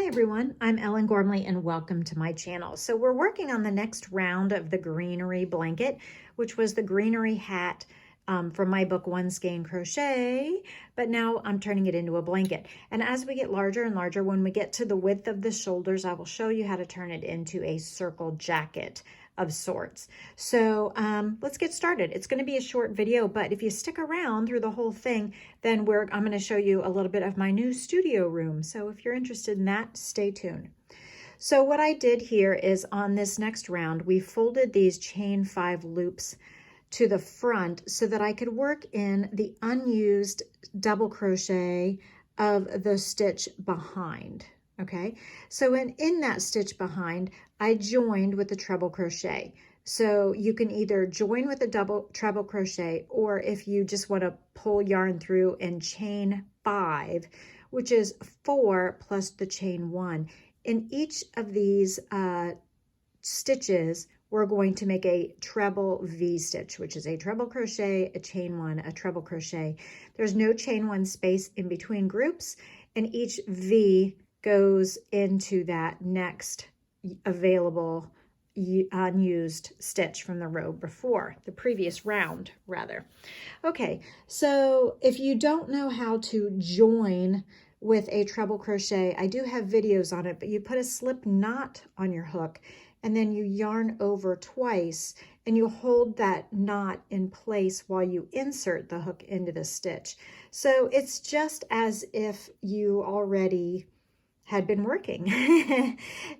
everyone, I'm Ellen Gormley and welcome to my channel. So we're working on the next round of the Greenery Blanket, which was the Greenery hat from my book, One Skein Crochet, but now I'm turning it into a blanket. And as we get larger and larger, when we get to the width of the shoulders, I will show you how to turn it into a circle jacket of sorts. So let's get started. It's going to be a short video, but if you stick around through the whole thing, then I'm going to show you a little bit of my new studio room. So if you're interested in that, stay tuned. So what I did here is on this next round, we folded these chain 5 loops to the front so that I could work in the unused double crochet of the stitch behind. Okay, so in that stitch behind, I joined with the treble crochet. So you can either join with a treble crochet, or if you just want to pull yarn through and chain 5, which is 4 plus the chain 1. In each of these stitches, we're going to make a treble V stitch, which is a treble crochet, a chain 1, a treble crochet. There's no chain 1 space in between groups, and each V goes into that next available unused stitch from the row before, the previous round rather. Okay, so if you don't know how to join with a treble crochet, I do have videos on it, but you put a slip knot on your hook and then you yarn over twice and you hold that knot in place while you insert the hook into the stitch. So it's just as if you already had been working.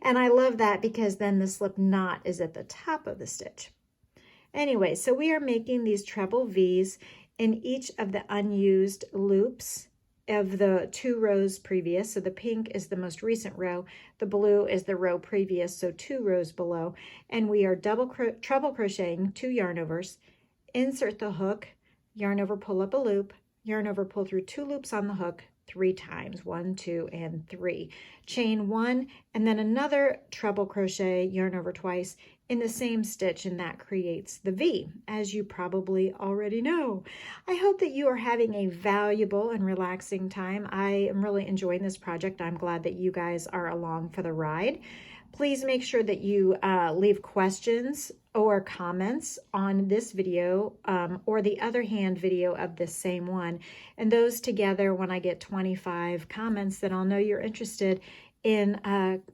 And I love that because then the slip knot is at the top of the stitch. Anyway, so we are making these treble V's in each of the unused loops of the 2 rows previous. So the pink is the most recent row, the blue is the row previous, so 2 rows below, and we are treble crocheting 2 yarn overs, insert the hook, yarn over, pull up a loop, yarn over, pull through 2 loops on the hook 3 times, 1, 2, and 3. Chain 1, and then another treble crochet, yarn over twice in the same stitch, and that creates the V, as you probably already know. I hope that you are having a valuable and relaxing time. I am really enjoying this project. I'm glad that you guys are along for the ride. Please make sure that you leave questions or comments on this video or the other hand video of this same one. And those together, when I get 25 comments, then I'll know you're interested in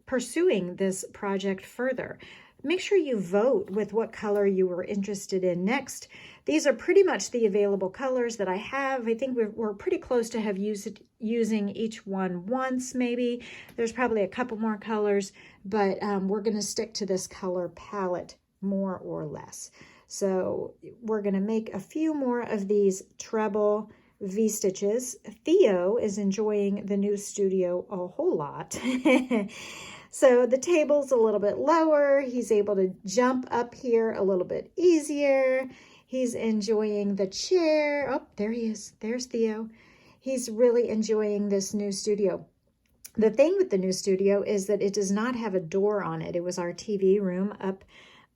pursuing this project further. Make sure you vote with what color you were interested in next. These are pretty much the available colors that I have. I think we're pretty close to have using each one once, maybe. There's probably a couple more colors, but we're going to stick to this color palette more or less. So we're going to make a few more of these treble V stitches. Theo is enjoying the new studio a whole lot. So the table's a little bit lower. He's able to jump up here a little bit easier. He's enjoying the chair. Oh, there he is. There's Theo. He's really enjoying this new studio. The thing with the new studio is that it does not have a door on it. It was our TV room up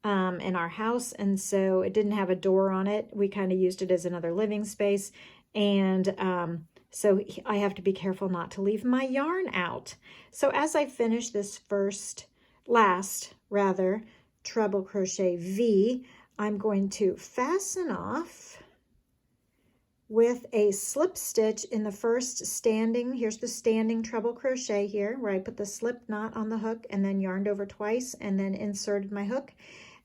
in our house, and so it didn't have a door on it. We kind of used it as another living space, and so I have to be careful not to leave my yarn out. So as I finish this last treble crochet V, I'm going to fasten off with a slip stitch in the first standing. Here's the standing treble crochet here, where I put the slip knot on the hook and then yarned over twice and then inserted my hook,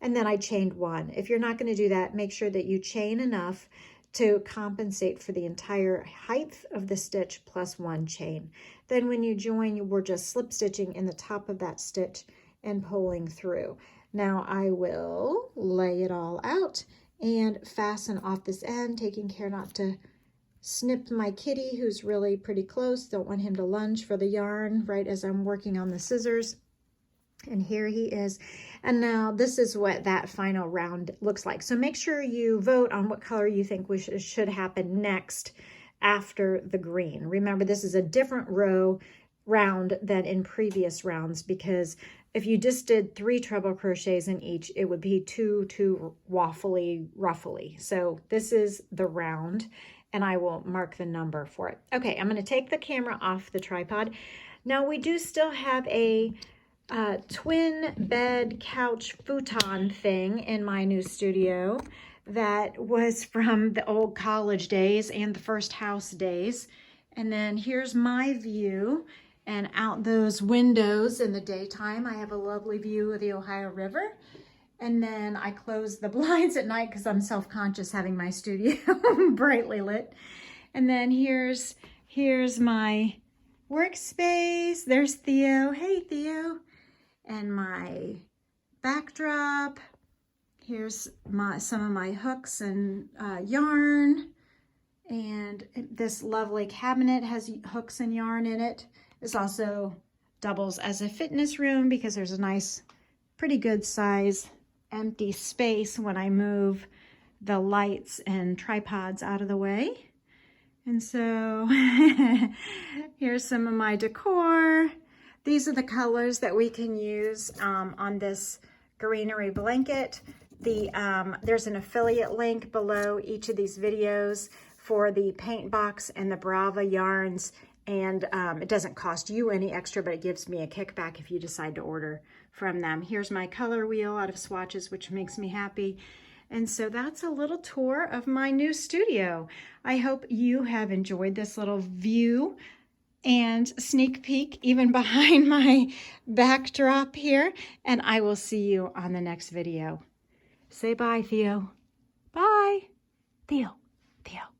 and then I chained 1. If you're not going to do that, make sure that you chain enough to compensate for the entire height of the stitch plus 1 chain. Then when you join, we're just slip stitching in the top of that stitch and pulling through. Now I will lay it all out and fasten off this end, taking care not to snip my kitty, who's really pretty close. Don't want him to lunge for the yarn right as I'm working on the scissors. And here he is. And now this is what that final round looks like. So make sure you vote on what color you think should happen next after the green. Remember, this is a different round than in previous rounds, because if you just did 3 treble crochets in each, it would be too waffly, ruffly. So this is the round, and I will mark the number for it. Okay, I'm going to take the camera off the tripod. Now we do still have a twin bed couch futon thing in my new studio that was from the old college days and the first house days. And then here's my view, and out those windows in the daytime I have a lovely view of the Ohio River. And then I close the blinds at night because I'm self-conscious having my studio brightly lit. And then here's my workspace. There's Theo. Hey, Theo. And my backdrop. Here's some of my hooks and yarn. And this lovely cabinet has hooks and yarn in it. This also doubles as a fitness room because there's a nice, pretty good size empty space when I move the lights and tripods out of the way. And so here's some of my decor. These are the colors that we can use on this Greenery Blanket. There's an affiliate link below each of these videos for the paint box and the Brava yarns. And it doesn't cost you any extra, but it gives me a kickback if you decide to order from them. Here's my color wheel out of swatches, which makes me happy. And so that's a little tour of my new studio. I hope you have enjoyed this little view and sneak peek even behind my backdrop here. And I will see you on the next video. Say bye, Theo. Bye. Theo. Theo.